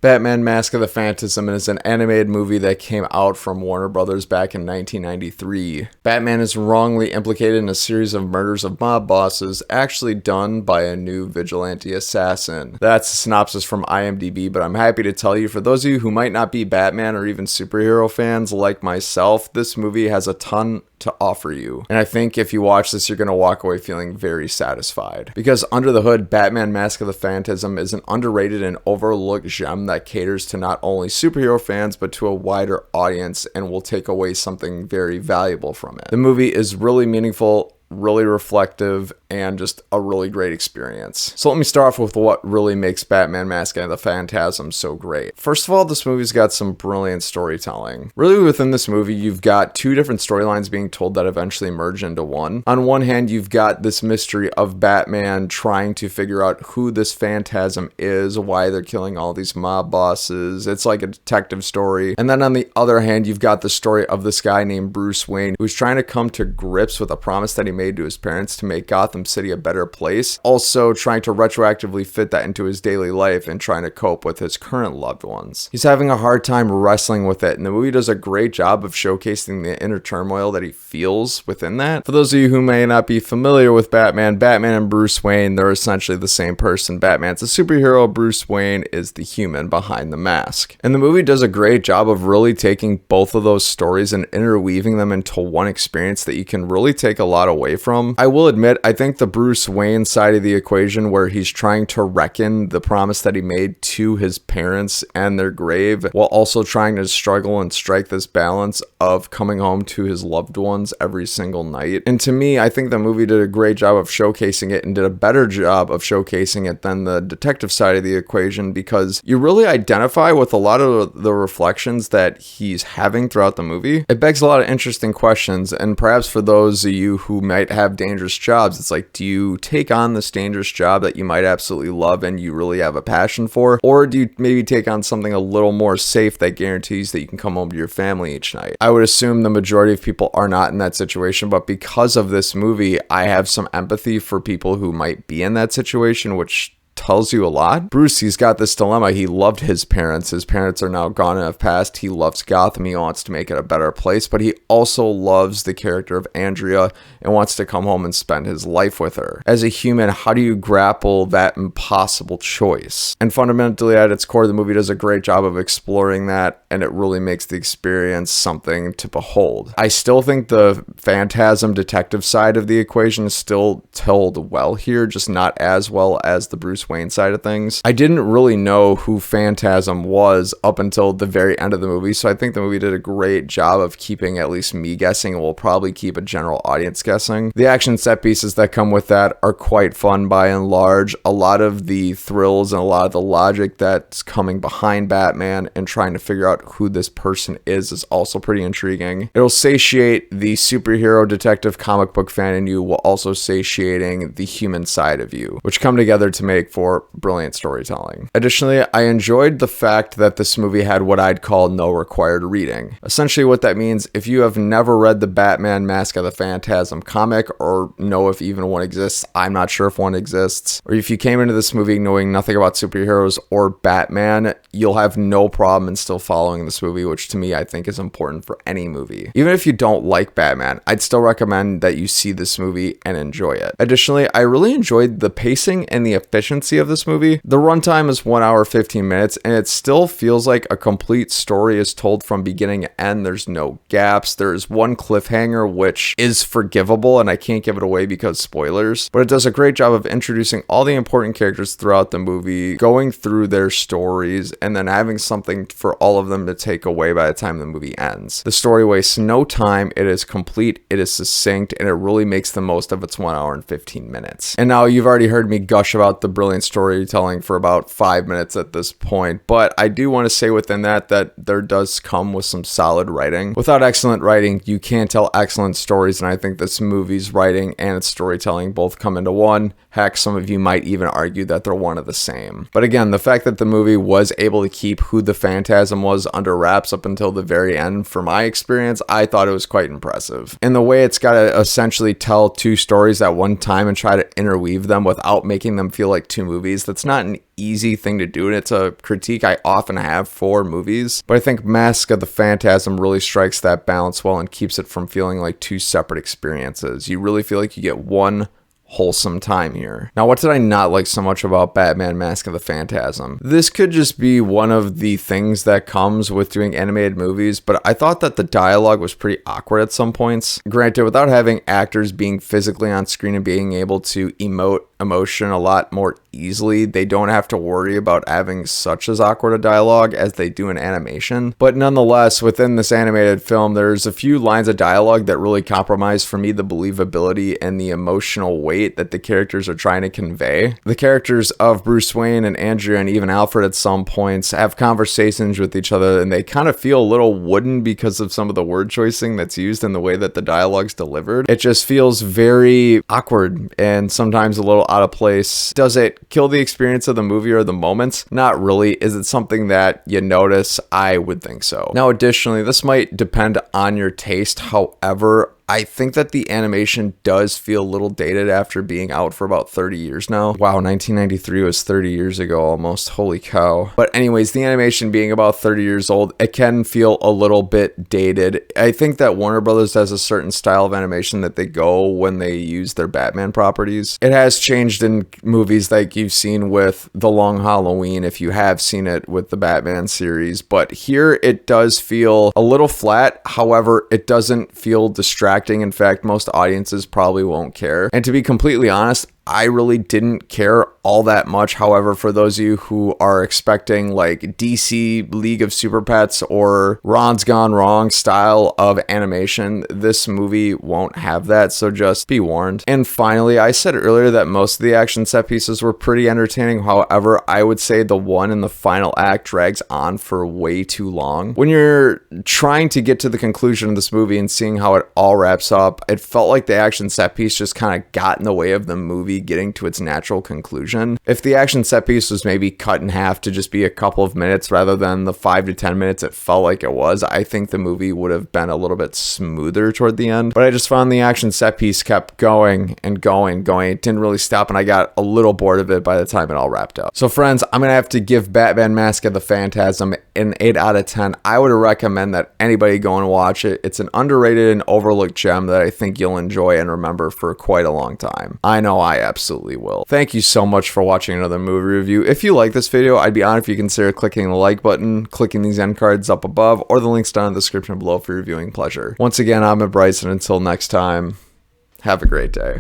Batman Mask of the Phantasm is an animated movie that came out from Warner Brothers back in 1993. Batman is wrongly implicated in a series of murders of mob bosses, actually done by a new vigilante assassin. That's a synopsis from IMDb, but I'm happy to tell you, for those of you who might not be Batman or even superhero fans like myself, this movie has a ton to offer you. And I think if you watch this, you're going to walk away feeling very satisfied. Because under the hood, Batman Mask of the Phantasm is an underrated and overlooked gem that caters to not only superhero fans, but to a wider audience and will take away something very valuable from it. The movie is really meaningful, really reflective, and just a really great experience. So let me start off with what really makes Batman Mask of the Phantasm so great. First of all, this movie's got some brilliant storytelling. Really, within this movie, you've got two different storylines being told that eventually merge into one. On one hand, you've got this mystery of Batman trying to figure out who this Phantasm is, why they're killing all these mob bosses. It's like a detective story. And then on the other hand, you've got the story of this guy named Bruce Wayne, who's trying to come to grips with a promise that he made to his parents to make Gotham City a better place, also trying to retroactively fit that into his daily life and trying to cope with his current loved ones. He's having a hard time wrestling with it, and the movie does a great job of showcasing the inner turmoil that he feels within that. For those of you who may not be familiar with Batman and Bruce Wayne, they're essentially the same person. Batman's a superhero, Bruce Wayne is the human behind the mask. And the movie does a great job of really taking both of those stories and interweaving them into one experience that you can really take a lot away from. I will admit, I think the Bruce Wayne side of the equation, where he's trying to reckon the promise that he made to his parents and their grave, while also trying to struggle and strike this balance of coming home to his loved ones every single night. And to me, I think the movie did a great job of showcasing it, and did a better job of showcasing it than the detective side of the equation, because you really identify with a lot of the reflections that he's having throughout the movie. It begs a lot of interesting questions, and perhaps for those of you who might have dangerous jobs, it's like, do you take on this dangerous job that you might absolutely love and you really have a passion for, or do you maybe take on something a little more safe that guarantees that you can come home to your family each night? I would assume the majority of people are not in that situation, but because of this movie, I have some empathy for people who might be in that situation, which tells you a lot. Bruce, he's got this dilemma. He loved his parents. His parents are now gone and have passed. He loves Gotham. He wants to make it a better place, but he also loves the character of Andrea and wants to come home and spend his life with her. As a human, how do you grapple that impossible choice? And fundamentally, at its core, the movie does a great job of exploring that, and it really makes the experience something to behold. I still think the Phantasm detective side of the equation is still told well here, just not as well as the Bruce Wayne side of things. I didn't really know who Phantasm was up until the very end of the movie, so I think the movie did a great job of keeping at least me guessing, and will probably keep a general audience guessing. The action set pieces that come with that are quite fun by and large. A lot of the thrills and a lot of the logic that's coming behind Batman and trying to figure out who this person is also pretty intriguing. It'll satiate the superhero detective comic book fan in you, while also satiating the human side of you, which come together to make for brilliant storytelling. Additionally, I enjoyed the fact that this movie had what I'd call no required reading. Essentially what that means, if you have never read the Batman Mask of the Phantasm comic, or know if even one exists, I'm not sure if one exists, or if you came into this movie knowing nothing about superheroes or Batman, you'll have no problem in still following this movie, which to me I think is important for any movie. Even if you don't like Batman, I'd still recommend that you see this movie and enjoy it. Additionally, I really enjoyed the pacing and the efficiency of this movie. The runtime is 1 hour 15 minutes, and it still feels like a complete story is told from beginning to end. There's no gaps. There's one cliffhanger which is forgivable, and I can't give it away because spoilers, but it does a great job of introducing all the important characters throughout the movie, going through their stories, and then having something for all of them to take away by the time the movie ends. The story wastes no time. It is complete, it is succinct, and it really makes the most of its 1 hour and 15 minutes. And now you've already heard me gush about the brilliant storytelling for about 5 minutes at this point, but I do want to say within that there does come with some solid writing. Without excellent writing, you can't tell excellent stories, and I think this movie's writing and its storytelling both come into one. Heck, some of you might even argue that they're one of the same. But again, the fact that the movie was able to keep who the Phantasm was under wraps up until the very end, for my experience, I thought it was quite impressive. In the way it's got to essentially tell two stories at one time and try to interweave them without making them feel like two two movies. That's not an easy thing to do, and it's a critique I often have for movies. But I think Mask of the Phantasm really strikes that balance well and keeps it from feeling like two separate experiences. You really feel like you get one wholesome time here. Now, what did I not like so much about Batman Mask of the Phantasm? This could just be one of the things that comes with doing animated movies, but I thought that the dialogue was pretty awkward at some points. Granted, without having actors being physically on screen and being able to emote emotion a lot more easily, they don't have to worry about having such as awkward a dialogue as they do in animation. But nonetheless, within this animated film, there's a few lines of dialogue that really compromise for me the believability and the emotional weight that the characters are trying to convey. The characters of Bruce Wayne and Andrea and even Alfred at some points have conversations with each other, and they kind of feel a little wooden because of some of the word choicing that's used and the way that the dialogue's delivered. It just feels very awkward and sometimes a little out of place. Does it kill the experience of the movie or the moments? Not really. Is it something that you notice? I would think so. Now, additionally, this might depend on your taste. However, I think that the animation does feel a little dated after being out for about 30 years now. Wow, 1993 was 30 years ago almost. Holy cow. But anyways, the animation being about 30 years old, it can feel a little bit dated. I think that Warner Brothers has a certain style of animation that they go when they use their Batman properties. It has changed in movies like you've seen with The Long Halloween, if you have seen it with the Batman series. But here it does feel a little flat. However, it doesn't feel distracting. In fact, most audiences probably won't care. And to be completely honest, I really didn't care all that much. However, for those of you who are expecting like DC League of Super Pets or Ron's Gone Wrong style of animation, this movie won't have that, so just be warned. And finally, I said earlier that most of the action set pieces were pretty entertaining. However, I would say the one in the final act drags on for way too long. When you're trying to get to the conclusion of this movie and seeing how it all wraps up, it felt like the action set piece just kind of got in the way of the movie getting to its natural conclusion. If the action set piece was maybe cut in half to just be a couple of minutes rather than the 5 to 10 minutes it felt like it was, I think the movie would have been a little bit smoother toward the end. But I just found the action set piece kept going and going. It didn't really stop, and I got a little bored of it by the time it all wrapped up. So friends, I'm gonna have to give Batman Mask of the Phantasm an 8 out of 10. I would recommend that anybody go and watch it. It's an underrated and overlooked gem that I think you'll enjoy and remember for quite a long time. I know I absolutely will. Thank you so much for watching another movie review. If you like this video, I'd be honored if you consider clicking the like button, clicking these end cards up above, or the links down in the description below for your viewing pleasure. Once again, I'm Bryce, and until next time, have a great day.